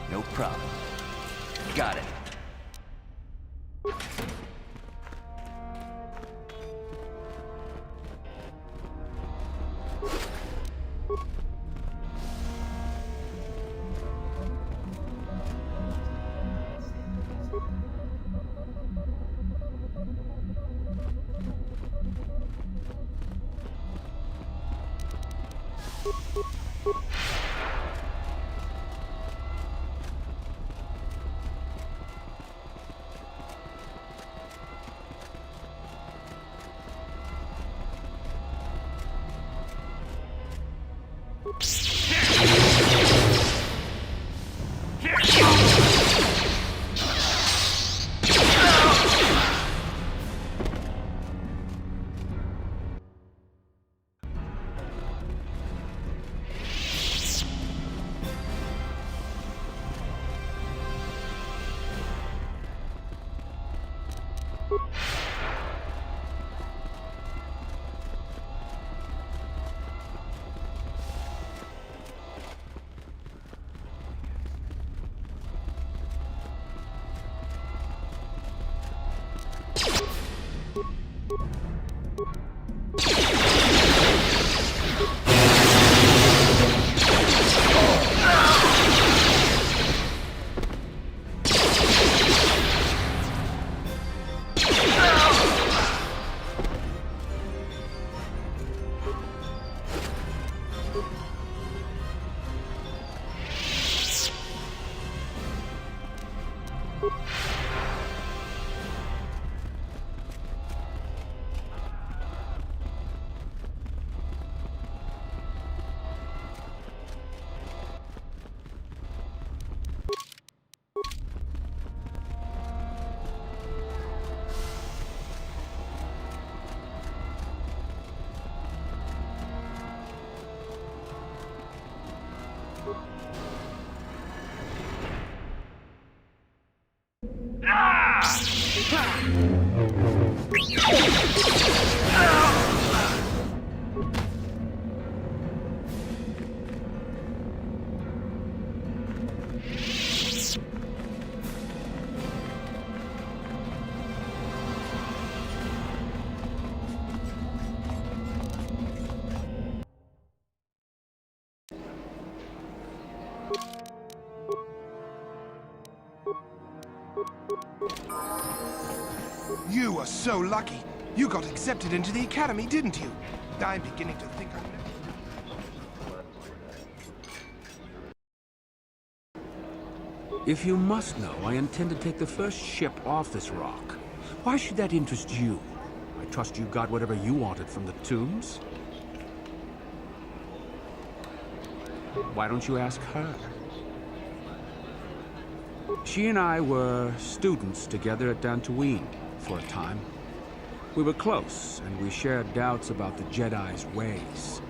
No problem. Got it. You were so lucky. You got accepted into the academy, didn't you? I'm beginning to think I've never... If you must know, I intend to take the first ship off this rock. Why should that interest you? I trust you got whatever you wanted from the tombs. Why don't you ask her? She and I were students together at Dantooine for a time. We were close, and we shared doubts about the Jedi's ways.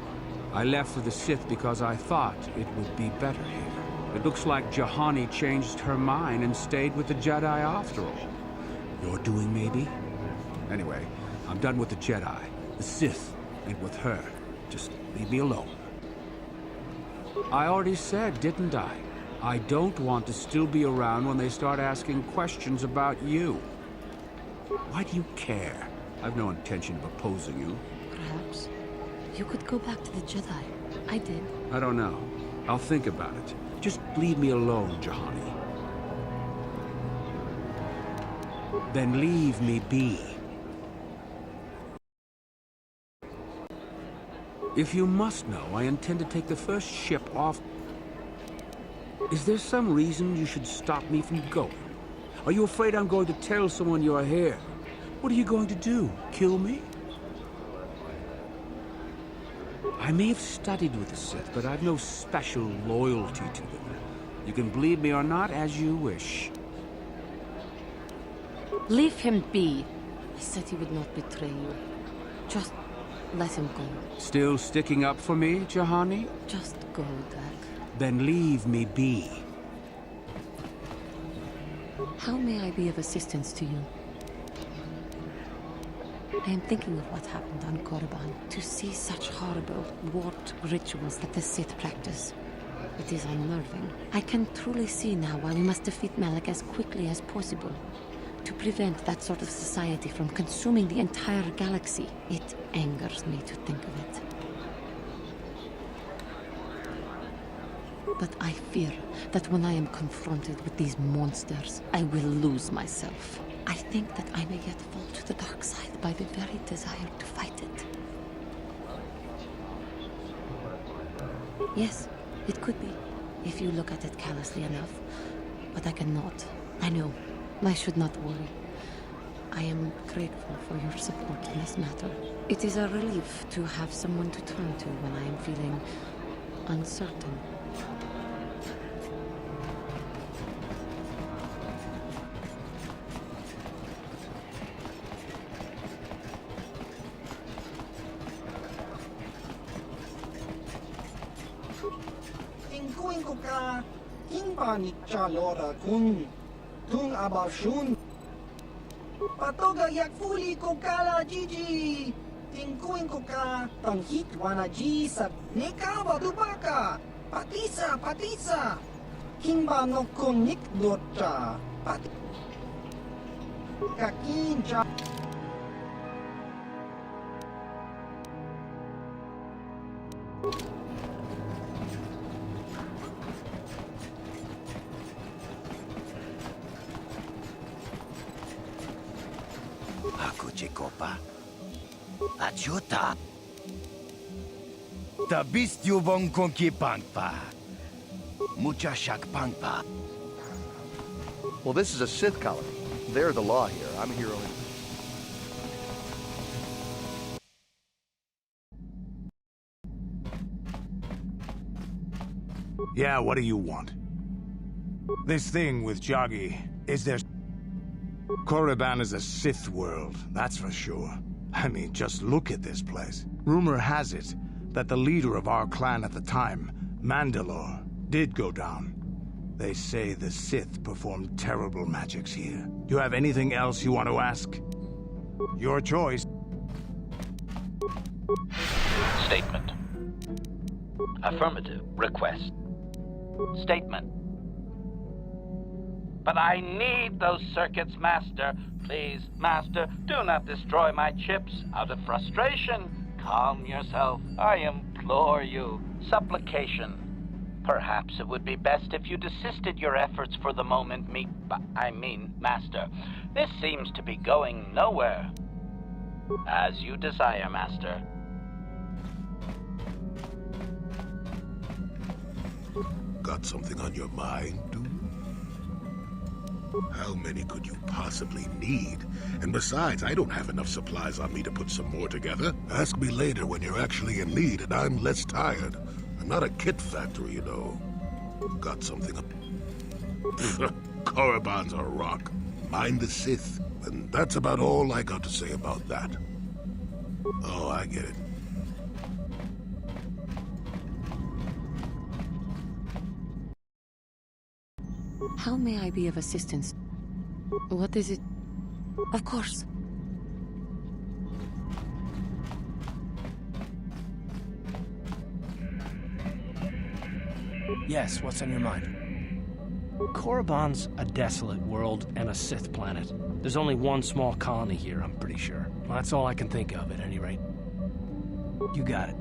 I left for the Sith because I thought it would be better here. It looks like Juhani changed her mind and stayed with the Jedi after all. Your doing, maybe? Anyway, I'm done with the Jedi. The Sith ain't with her. Just leave me alone. I already said, didn't I? I don't want to still be around when they start asking questions about you. Why do you care? I've no intention of opposing you. Perhaps you could go back to the Jedi. I did. I don't know. I'll think about it. Just leave me alone, Juhani. Then leave me be. If you must know, I intend to take the first ship off. Is there some reason you should stop me from going? Are you afraid I'm going to tell someone you're here? What are you going to do? Kill me? I may have studied with the Sith, but I've no special loyalty to them. You can believe me or not, as you wish. Leave him be. I said he would not betray you. Just let him go. Still sticking up for me, Jahani? Just go, Dak. Then leave me be. How may I be of assistance to you? I am thinking of what happened on Korriban. To see such horrible, warped rituals that the Sith practice. It is unnerving. I can truly see now why we must defeat Malak as quickly as possible. To prevent that sort of society from consuming the entire galaxy. It angers me to think of it. But I fear that when I am confronted with these monsters, I will lose myself. I think that I may yet fall to the dark side by the very desire to fight it. Yes, it could be, if you look at it callously enough. But I cannot. I know. I should not worry. I am grateful for your support in this matter. It is a relief to have someone to turn to when I am feeling uncertain. Tung abashun. Patoga yak fuli ko kala Gigi. Tingkuin ko ka tanghit wana G sa nekawa dubaka. Patisa. Kimba no konik dota. Kakinja. Chikopa. Achuta. Tabistubong konki pangpa. Mucha shak pangpa. Well, this is a Sith colony. They're the law here. I'm here only. Yeah, what do you want? This thing with Joggy, is there... Korriban is a Sith world, that's for sure. I mean, just look at this place. Rumor has it that the leader of our clan at the time, Mandalore, did go down. They say the Sith performed terrible magics here. Do you have anything else you want to ask? Your choice. Statement. Affirmative. Request. Statement. But I need those circuits, Master. Please, Master, do not destroy my chips out of frustration. Calm yourself. I implore you. Supplication. Perhaps it would be best if you desisted your efforts for the moment, Master. This seems to be going nowhere. As you desire, Master. Got something on your mind, dude? How many could you possibly need? And besides, I don't have enough supplies on me to put some more together. Ask me later when you're actually in need and I'm less tired. I'm not a kit factory, you know. Got something up. Korriban's a rock. Mind the Sith. And that's about all I got to say about that. Oh, I get it. How may I be of assistance? What is it? Of course. Yes, what's on your mind? Korriban's a desolate world and a Sith planet. There's only one small colony here, I'm pretty sure. Well, that's all I can think of, at any rate. You got it.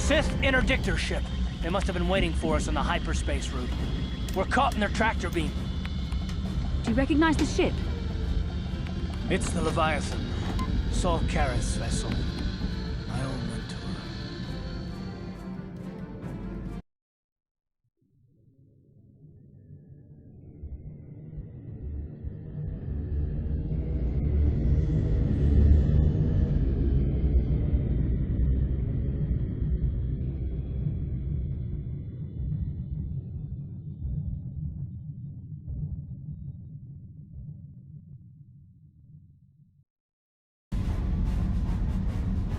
Sith interdictor ship. They must have been waiting for us on the hyperspace route. We're caught in their tractor beam. Do you recognize the ship? It's the Leviathan. Saul Karrath's vessel. My old mentor.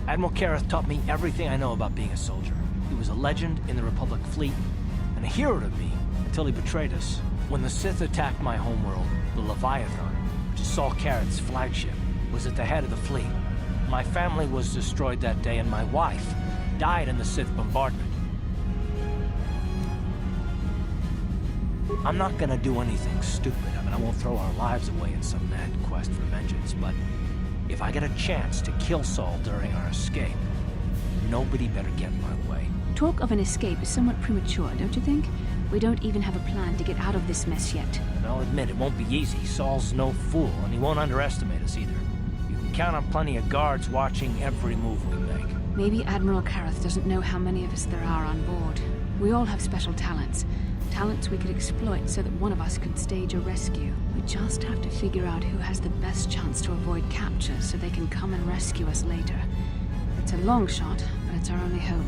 Admiral Karrath taught me everything I know about being a soldier. He was a legend in the Republic fleet, and a hero to me until he betrayed us. When the Sith attacked my homeworld, the Leviathan, which is Saul Karrath's flagship, was at the head of the fleet. My family was destroyed that day, and my wife died in the Sith bombardment. I'm not gonna do anything stupid. I mean, I won't throw our lives away in some mad quest for vengeance, but if I get a chance to kill Saul during our escape, nobody better get in my way. Talk of an escape is somewhat premature, don't you think? We don't even have a plan to get out of this mess yet. And I'll admit, it won't be easy. Saul's no fool, and he won't underestimate us either. You can count on plenty of guards watching every move we make. Maybe Admiral Karrath doesn't know how many of us there are on board. We all have special talents. Talents we could exploit so that one of us could stage a rescue. We just have to figure out who has the best chance to avoid capture so they can come and rescue us later. It's a long shot, but it's our only hope.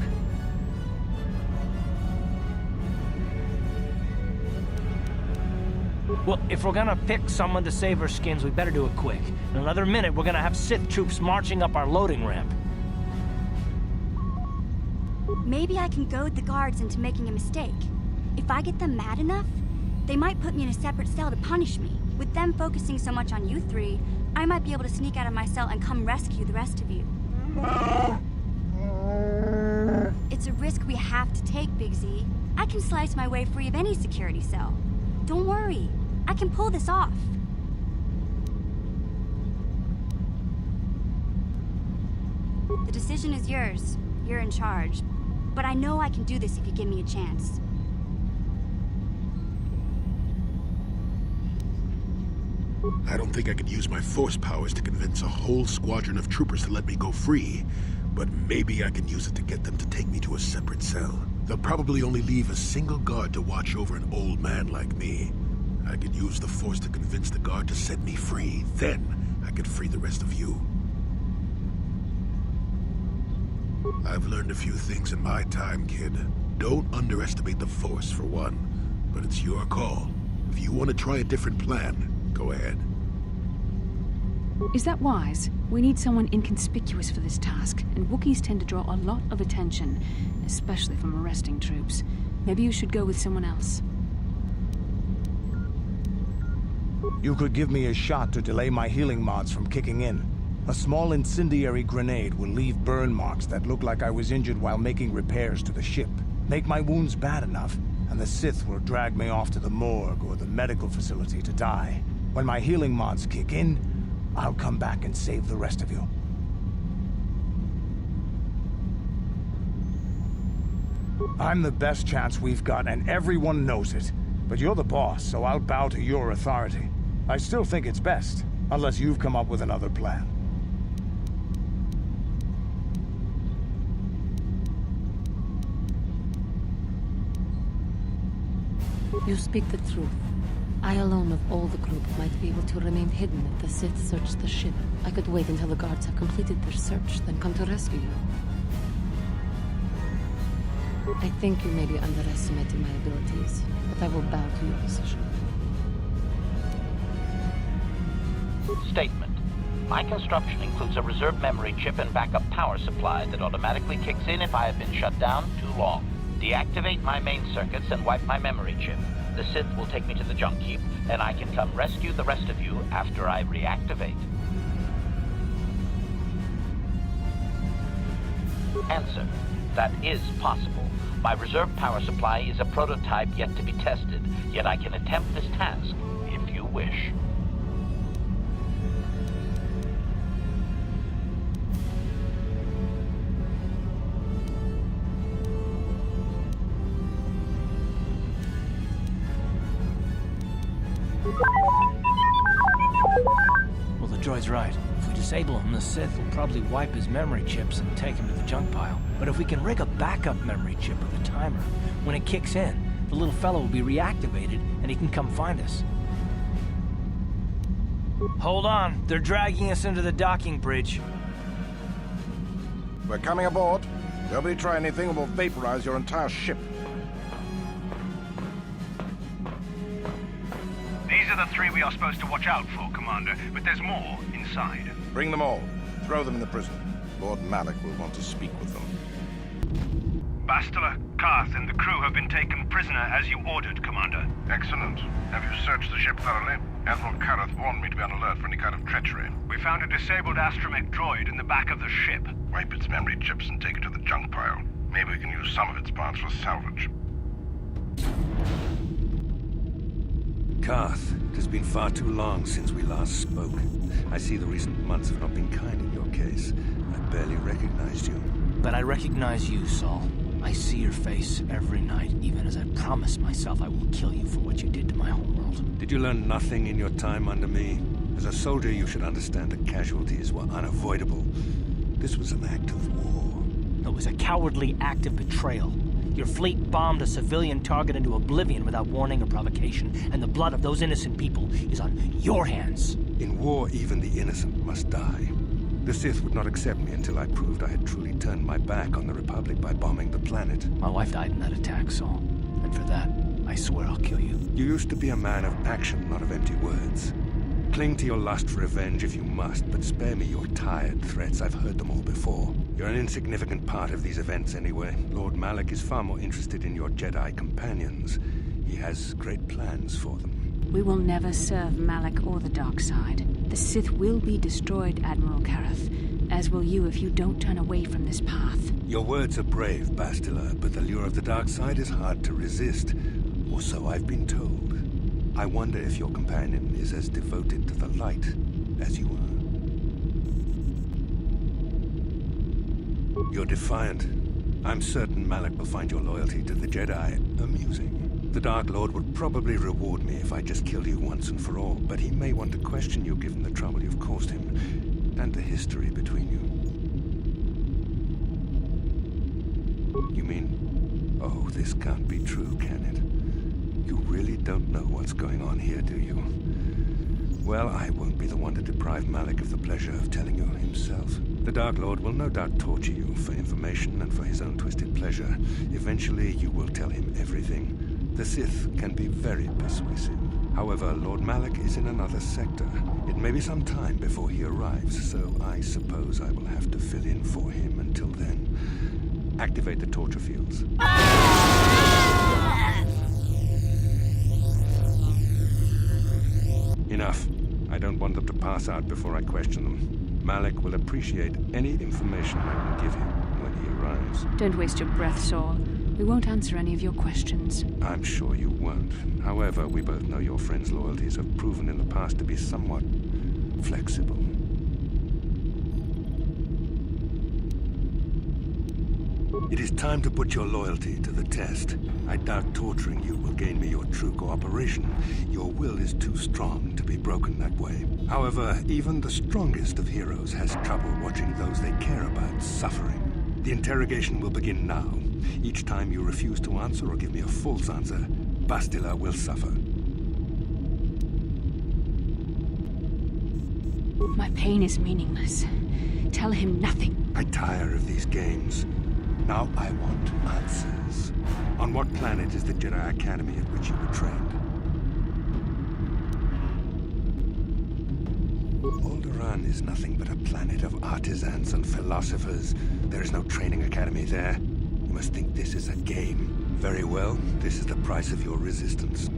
Well, if we're gonna pick someone to save our skins, we better do it quick. In another minute, we're gonna have Sith troops marching up our loading ramp. Maybe I can goad the guards into making a mistake. If I get them mad enough, they might put me in a separate cell to punish me. With them focusing so much on you three, I might be able to sneak out of my cell and come rescue the rest of you. It's a risk we have to take, Big Z. I can slice my way free of any security cell. Don't worry, I can pull this off. The decision is yours. You're in charge. But I know I can do this if you give me a chance. I don't think I could use my force powers to convince a whole squadron of troopers to let me go free, but maybe I can use it to get them to take me to a separate cell. They'll probably only leave a single guard to watch over an old man like me. I could use the force to convince the guard to set me free. Then I could free the rest of you. I've learned a few things in my time, kid. Don't underestimate the force, for one. But it's your call. If you want to try a different plan, go ahead. Is that wise? We need someone inconspicuous for this task, and Wookiees tend to draw a lot of attention, especially from arresting troops. Maybe you should go with someone else. You could give me a shot to delay my healing mods from kicking in. A small incendiary grenade will leave burn marks that look like I was injured while making repairs to the ship. Make my wounds bad enough, and the Sith will drag me off to the morgue or the medical facility to die. When my healing mods kick in, I'll come back and save the rest of you. I'm the best chance we've got, and everyone knows it. But you're the boss, so I'll bow to your authority. I still think it's best, unless you've come up with another plan. You speak the truth. I alone of all the group might be able to remain hidden if the Sith search the ship. I could wait until the guards have completed their search, then come to rescue you. I think you may be underestimating my abilities, but I will bow to your decision. Statement. My construction includes a reserve memory chip and backup power supply that automatically kicks in if I have been shut down too long. Deactivate my main circuits and wipe my memory chip. The Sith will take me to the junk heap, and I can come rescue the rest of you after I reactivate. Answer. That is possible. My reserve power supply is a prototype yet to be tested, yet I can attempt this task if you wish. droid's right. If we disable him, the Sith will probably wipe his memory chips and take him to the junk pile. But if we can rig a backup memory chip with a timer, when it kicks in, the little fellow will be reactivated and he can come find us. Hold on, they're dragging us into the docking bridge. We're coming aboard. Nobody try anything or we'll vaporize your entire ship. These are the 3 we are supposed to watch out for, Commander, but there's more inside. Bring them all. Throw them in the prison. Lord Malik will want to speak with them. Bastila, Karth, and the crew have been taken prisoner as you ordered, Commander. Excellent. Have you searched the ship thoroughly? Admiral Karth warned me to be on alert for any kind of treachery. We found a disabled astromech droid in the back of the ship. Wipe its memory chips and take it to the junk pile. Maybe we can use some of its parts for salvage. Karth, it has been far too long since we last spoke. I see the recent months have not been kind in your case. I barely recognized you. But I recognize you, Saul. I see your face every night, even as I promised myself I will kill you for what you did to my homeworld. Did you learn nothing in your time under me? As a soldier, you should understand that casualties were unavoidable. This was an act of war. It was a cowardly act of betrayal. Your fleet bombed a civilian target into oblivion without warning or provocation, and the blood of those innocent people is on your hands. In war, even the innocent must die. The Sith would not accept me until I proved I had truly turned my back on the Republic by bombing the planet. My wife died in that attack, Saul. And for that, I swear I'll kill you. You used to be a man of action, not of empty words. Cling to your lust for revenge if you must, but spare me your tired threats. I've heard them all before. You're an insignificant part of these events anyway. Lord Malik is far more interested in your Jedi companions. He has great plans for them. We will never serve Malik or the dark side. The Sith will be destroyed, Admiral Karth, as will you if you don't turn away from this path. Your words are brave, Bastila, but the lure of the dark side is hard to resist. Or so I've been told. I wonder if your companion is as devoted to the light as you are. You're defiant. I'm certain Malik will find your loyalty to the Jedi amusing. The Dark Lord would probably reward me if I just killed you once and for all, but he may want to question you given the trouble you've caused him, and the history between you. You mean, oh, this can't be true, can it? You really don't know what's going on here, do you? Well, I won't be the one to deprive Malik of the pleasure of telling you himself. The Dark Lord will no doubt torture you for information and for his own twisted pleasure. Eventually, you will tell him everything. The Sith can be very persuasive. However, Lord Malik is in another sector. It may be some time before he arrives, so I suppose I will have to fill in for him until then. Activate the torture fields. Enough. I don't want them to pass out before I question them. Malik will appreciate any information I can give him when he arrives. Don't waste your breath, Saul. We won't answer any of your questions. I'm sure you won't. However, we both know your friend's loyalties have proven in the past to be somewhat flexible. It is time to put your loyalty to the test. I doubt torturing you will gain me your true cooperation. Your will is too strong to be broken that way. However, even the strongest of heroes has trouble watching those they care about suffering. The interrogation will begin now. Each time you refuse to answer or give me a false answer, Bastila will suffer. My pain is meaningless. Tell him nothing. I tire of these games. Now I want answers. On what planet is the Jedi Academy at which you were trained? Alderaan is nothing but a planet of artisans and philosophers. There is no training academy there. You must think this is a game. Very well, this is the price of your resistance.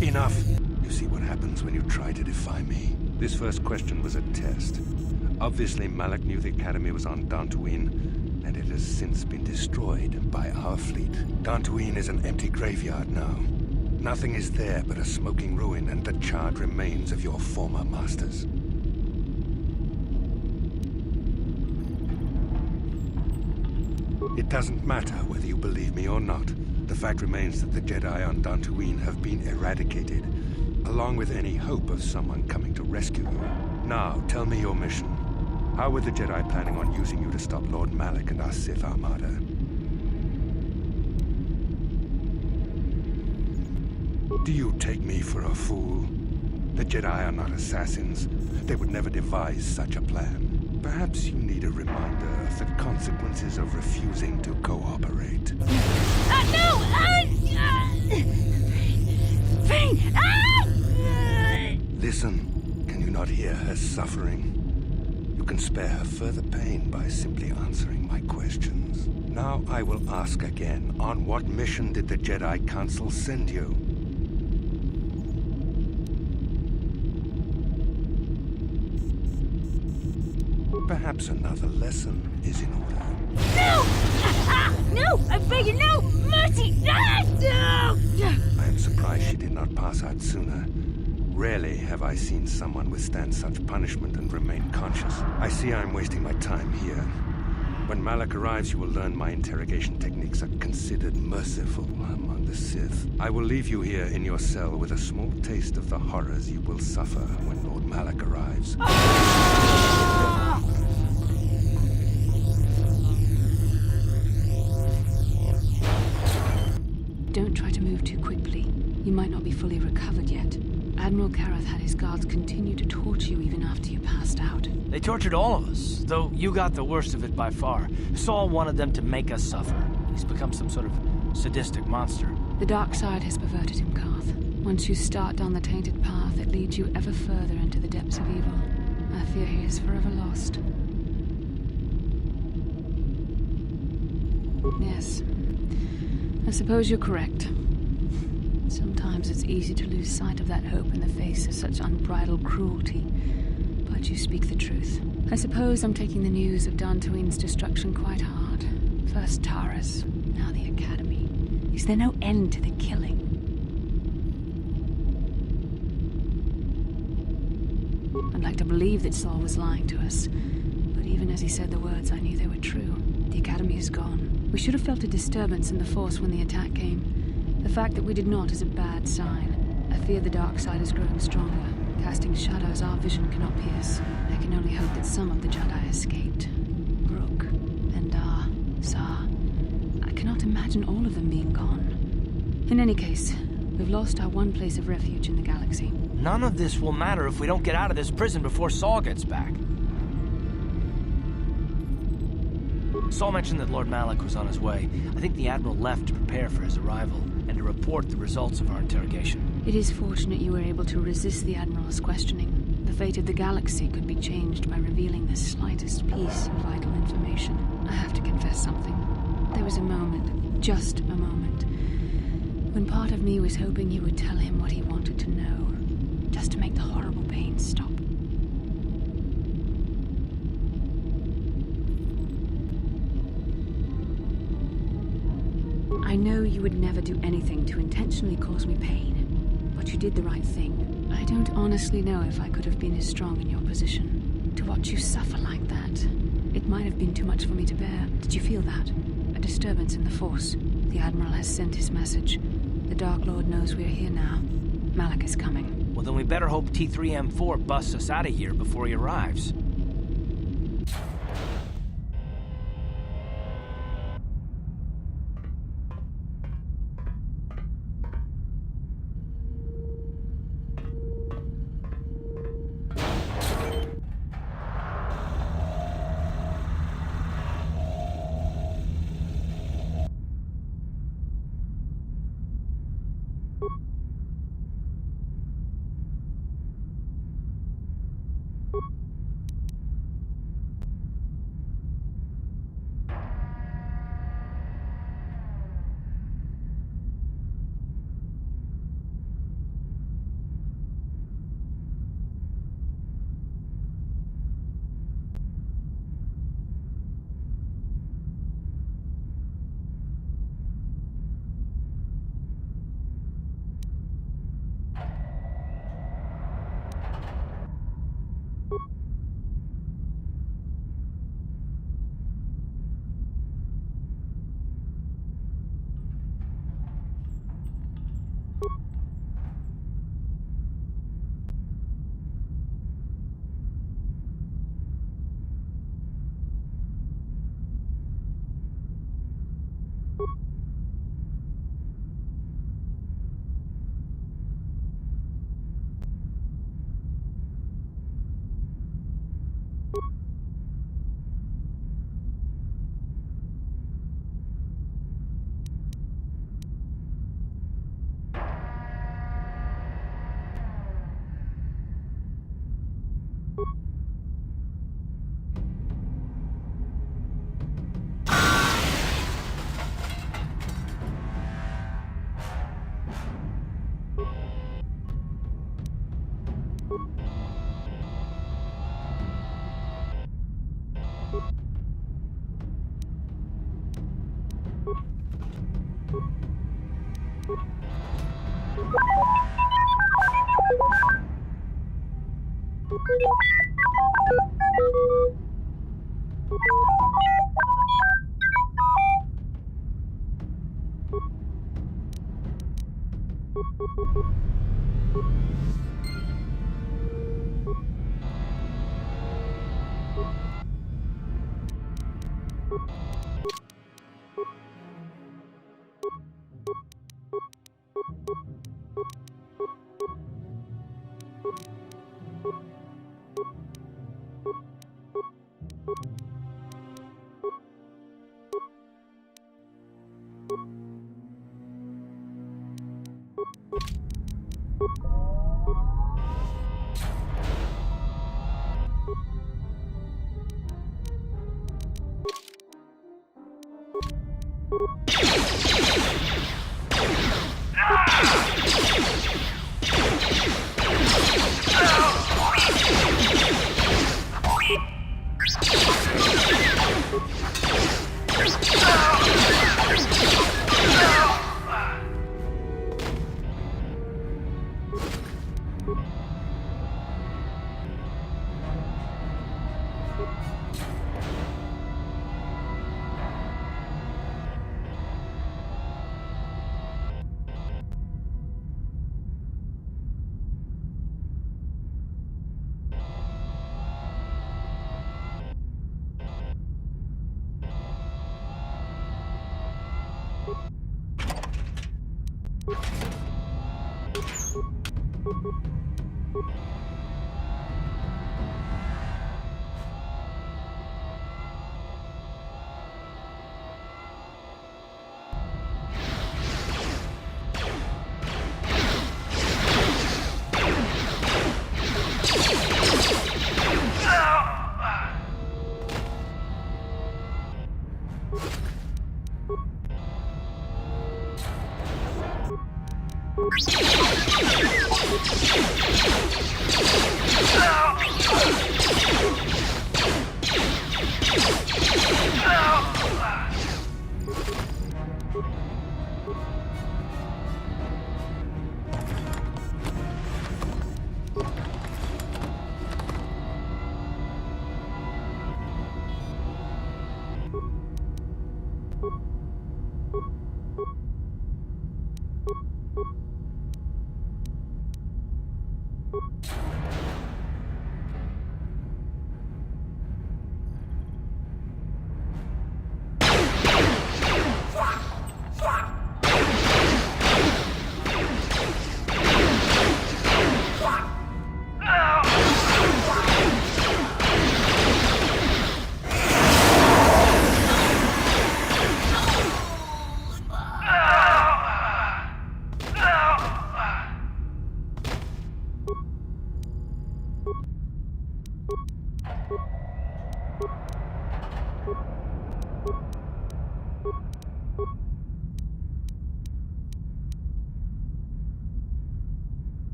Enough! You see what happens when you try to defy me. This first question was a test. Obviously, Malik knew the Academy was on Dantooine, and it has since been destroyed by our fleet. Dantooine is an empty graveyard now. Nothing is there but a smoking ruin and the charred remains of your former masters. It doesn't matter whether you believe me or not. The fact remains that the Jedi on Dantooine have been eradicated. along with any hope of someone coming to rescue you. Now, tell me your mission. How were the Jedi planning on using you to stop Lord Malak and our Sith Armada? Do you take me for a fool? The Jedi are not assassins. They would never devise such a plan. Perhaps you need a reminder of the consequences of refusing to cooperate. No! Listen, can you not hear her suffering? You can spare her further pain by simply answering my questions. Now I will ask again, on what mission did the Jedi Council send you? Perhaps another lesson is in order. No! No! I beg you, no! Mercy! No! I am surprised she did not pass out sooner. Rarely have I seen someone withstand such punishment and remain conscious. I see I'm wasting my time here. When Malak arrives, you will learn my interrogation techniques are considered merciful among the Sith. I will leave you here in your cell with a small taste of the horrors you will suffer when Lord Malak arrives. Don't try to move too quickly. You might not be fully recovered yet. Admiral Karath had his guards continue to torture you even after you passed out. They tortured all of us, though you got the worst of it by far. Saul wanted them to make us suffer. He's become some sort of sadistic monster. The dark side has perverted him, Karth. Once you start down the tainted path, it leads you ever further into the depths of evil. I fear he is forever lost. Yes. I suppose you're correct. Sometimes it's easy to lose sight of that hope in the face of such unbridled cruelty. But you speak the truth. I suppose I'm taking the news of Dantooine's destruction quite hard. First Taras, now the Academy. Is there no end to the killing? I'd like to believe that Saul was lying to us. But even as he said the words, I knew they were true. The Academy is gone. We should have felt a disturbance in the Force when the attack came. The fact that we did not is a bad sign. I fear the dark side has grown stronger, casting shadows our vision cannot pierce. I can only hope that some of the Jedi escaped. Brooke, Endar, Zar. I cannot imagine all of them being gone. In any case, we've lost our one place of refuge in the galaxy. None of this will matter if we don't get out of this prison before Saul gets back. Saul mentioned that Lord Malak was on his way. I think the Admiral left to prepare for his arrival and to report the results of our interrogation. It is fortunate you were able to resist the Admiral's questioning. The fate of the galaxy could be changed by revealing the slightest piece of vital information. I have to confess something. There was a moment, just a moment, when part of me was hoping you would tell him what he wanted to know, just to make the horrible pain stop. I know you would never do anything to intentionally cause me pain, but you did the right thing. I don't honestly know if I could have been as strong in your position. To watch you suffer like that, it might have been too much for me to bear. Did you feel that? A disturbance in the Force. The Admiral has sent his message. The Dark Lord knows we're here now. Malak is coming. Well, then we better hope T3M4 busts us out of here before he arrives.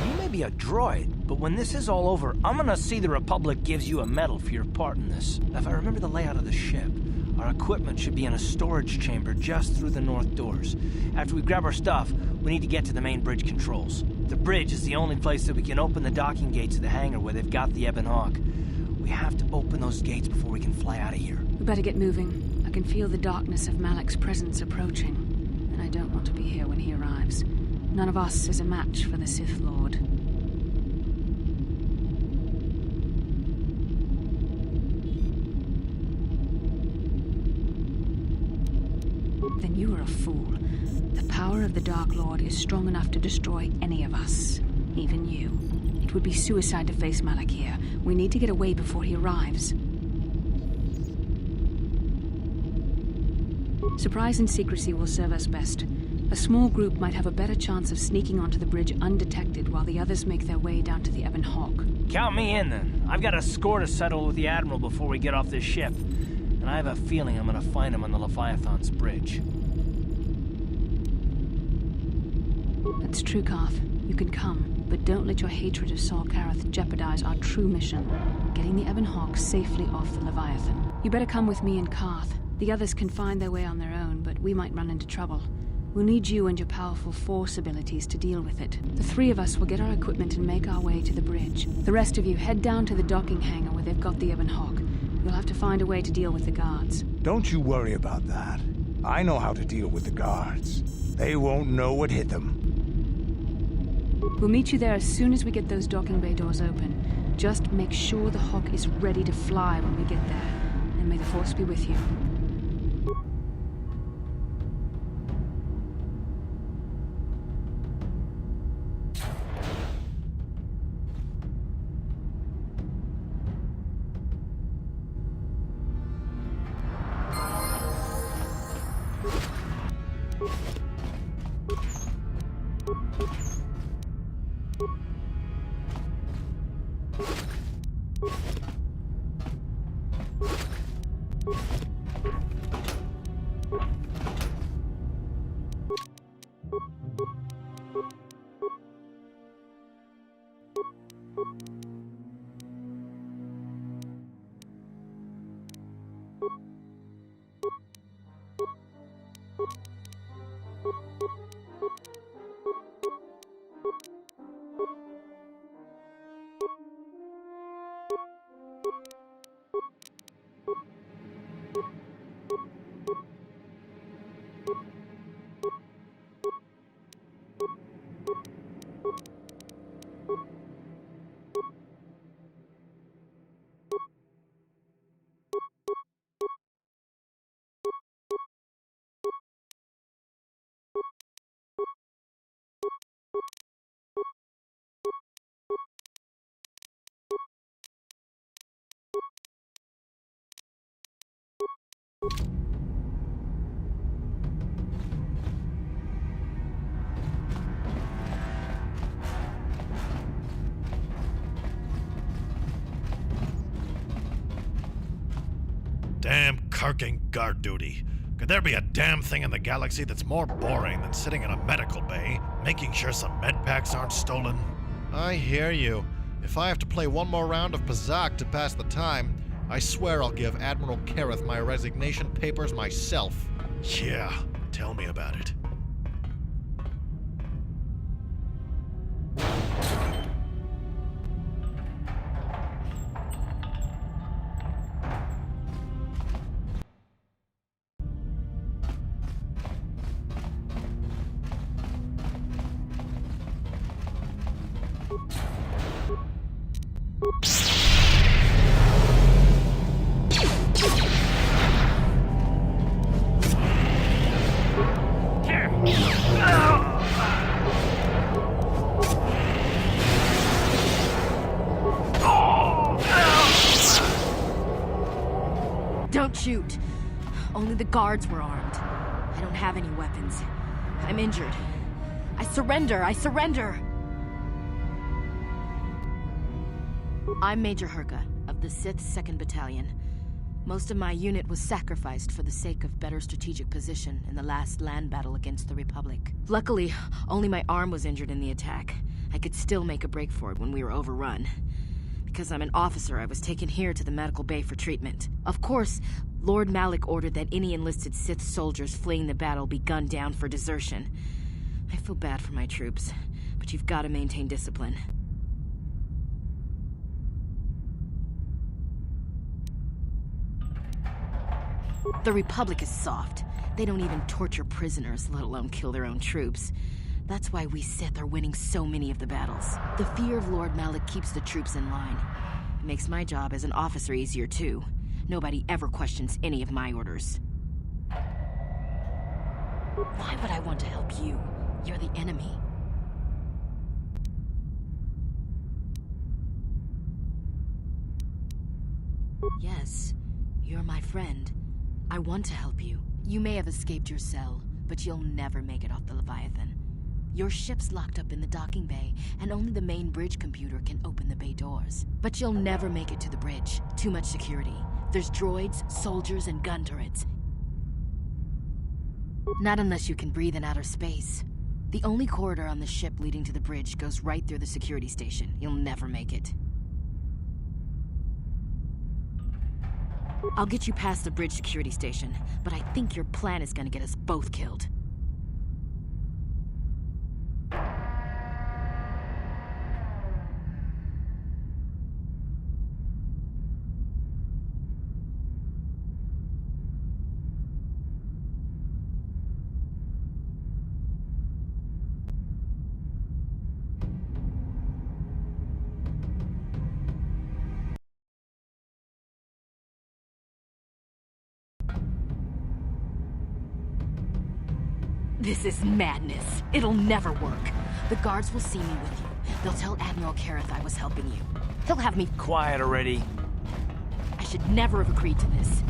You may be a droid, but when this is all over, I'm gonna see the Republic gives you a medal for your part in this. If I remember the layout of the ship, our equipment should be in a storage chamber just through the north doors. After we grab our stuff, we need to get to the main bridge controls. The bridge is the only place that we can open the docking gates of the hangar where they've got the Ebon Hawk. We have to open those gates before we can fly out of here. We better get moving. I can feel the darkness of Malik's presence approaching, and I don't want to be here when he arrives. None of us is a match for the Sith Lord. Then you are a fool. The power of the Dark Lord is strong enough to destroy any of us, even you. It would be suicide to face Malik here. We need to get away before he arrives. Surprise and secrecy will serve us best. A small group might have a better chance of sneaking onto the bridge undetected while the others make their way down to the Ebon Hawk. Count me in, then. I've got a score to settle with the Admiral before we get off this ship. And I have a feeling I'm gonna find him on the Leviathan's bridge. That's true, Karth. You can come, but don't let your hatred of Saul Karath jeopardize our true mission, getting the Ebon Hawk safely off the Leviathan. You better come with me and Karth. The others can find their way on their own, but we might run into trouble. We'll need you and your powerful Force abilities to deal with it. The three of us will get our equipment and make our way to the bridge. The rest of you head down to the docking hangar where they've got the Ebon Hawk. You'll have to find a way to deal with the guards. Don't you worry about that. I know how to deal with the guards. They won't know what hit them. We'll meet you there as soon as we get those docking bay doors open. Just make sure the Hawk is ready to fly when we get there. And may the Force be with you. Damn carking guard duty. Could there be a damn thing in the galaxy that's more boring than sitting in a medical bay, making sure some med packs aren't stolen? I hear you. If I have to play one more round of Pazak to pass the time, I swear I'll give Admiral Kareth my resignation papers myself. Yeah, tell me about it. Don't shoot. Only the guards were armed. I don't have any weapons. I'm injured. I surrender! I surrender! I'm Major Herka, of the 6th 2nd Battalion. Most of my unit was sacrificed for the sake of better strategic position in the last land battle against the Republic. Luckily, only my arm was injured in the attack. I could still make a break for it when we were overrun. Because I'm an officer, I was taken here to the medical bay for treatment. Of course, Lord Malik ordered that any enlisted Sith soldiers fleeing the battle be gunned down for desertion. I feel bad for my troops, but you've got to maintain discipline. The Republic is soft. They don't even torture prisoners, let alone kill their own troops. That's why we Sith are winning so many of the battles. The fear of Lord Malik keeps the troops in line. It makes my job as an officer easier too. Nobody ever questions any of my orders. Why would I want to help you? You're the enemy. Yes, you're my friend. I want to help you. You may have escaped your cell, but you'll never make it off the Leviathan. Your ship's locked up in the docking bay, and only the main bridge computer can open the bay doors. But you'll never make it to the bridge. Too much security. There's droids, soldiers, and gun turrets. Not unless you can breathe in outer space. The only corridor on the ship leading to the bridge goes right through the security station. You'll never make it. I'll get you past the bridge security station, but I think your plan is gonna get us both killed. This is madness. It'll never work. The guards will see me with you. They'll tell Admiral Kareth I was helping you. He'll have me— Quiet already. I should never have agreed to this.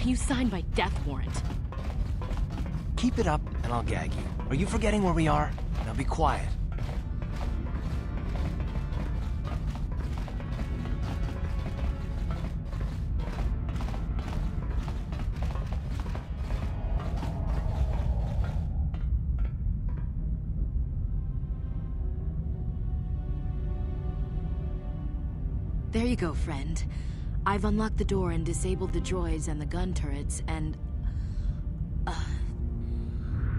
You signed my death warrant. Keep it up, and I'll gag you. Are you forgetting where we are? Now be quiet. There you go, friend. I've unlocked the door and disabled the droids and the gun turrets, and...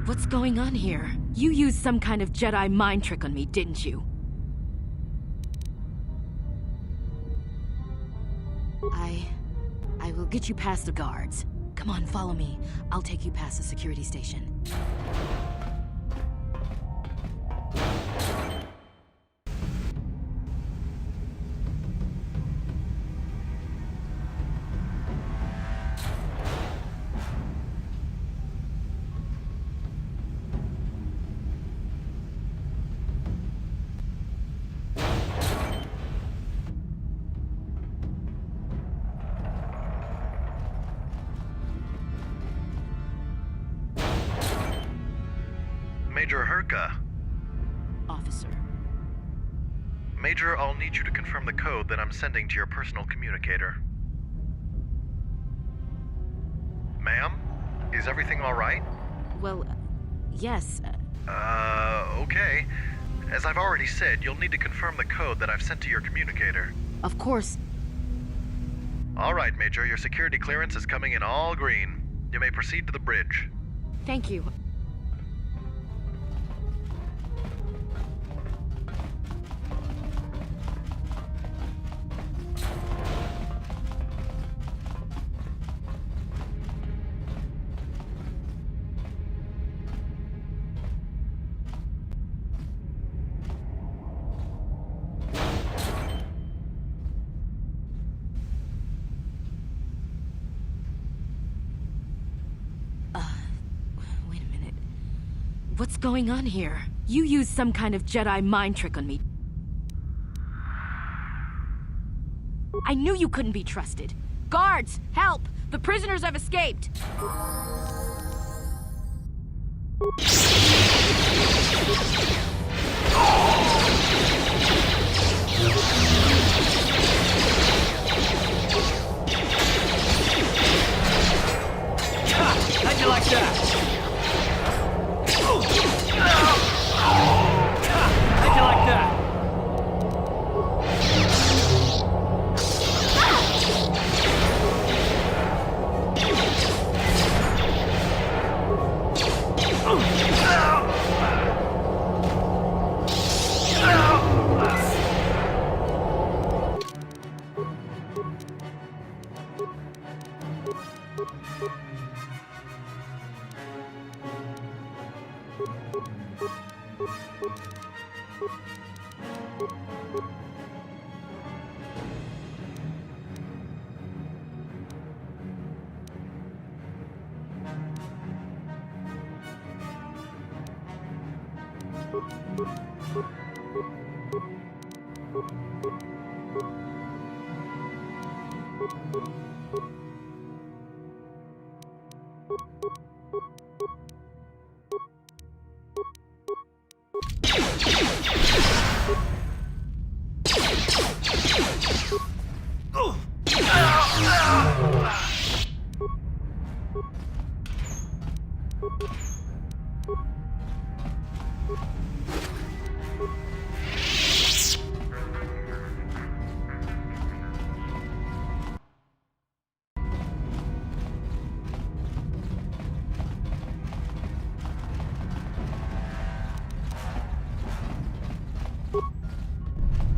what's going on here? You used some kind of Jedi mind trick on me, didn't you? I will get you past the guards. Come on, follow me. I'll take you past the security station. Major Herka. Officer. Major, I'll need you to confirm the code that I'm sending to your personal communicator. Ma'am? Is everything all right? Well, yes. Okay. As I've already said, you'll need to confirm the code that I've sent to your communicator. Of course. All right, Major, your security clearance is coming in all green. You may proceed to the bridge. Thank you. What's going on here? You used some kind of Jedi mind trick on me. I knew you couldn't be trusted. Guards, help! The prisoners have escaped! How'd you like that? How'd you like that?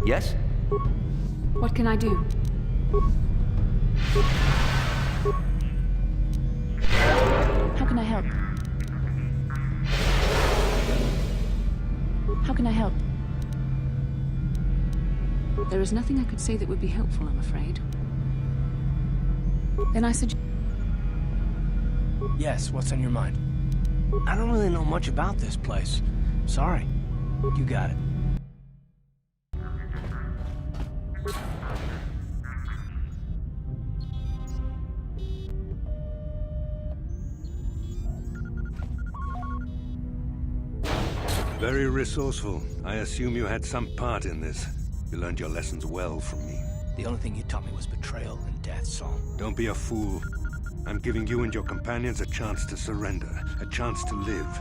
Yes? What can I do? How can I help? How can I help? There is nothing I could say that would be helpful, I'm afraid. Then I suggest... Yes, what's on your mind? I don't really know much about this place. Sorry. You got it. Very resourceful. I assume you had some part in this. You learned your lessons well from me. The only thing you taught me was betrayal and death, Saul. Don't be a fool. I'm giving you and your companions a chance to surrender, a chance to live.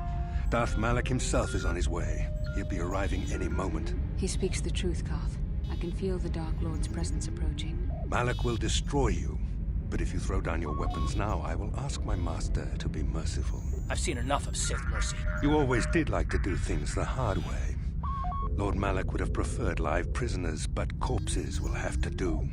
Darth Malak himself is on his way. He'll be arriving any moment. He speaks the truth, Koth. I can feel the Dark Lord's presence approaching. Malak will destroy you. But if you throw down your weapons now, I will ask my master to be merciful. I've seen enough of Sith mercy. You always did like to do things the hard way. Lord Malak would have preferred live prisoners, but corpses will have to do.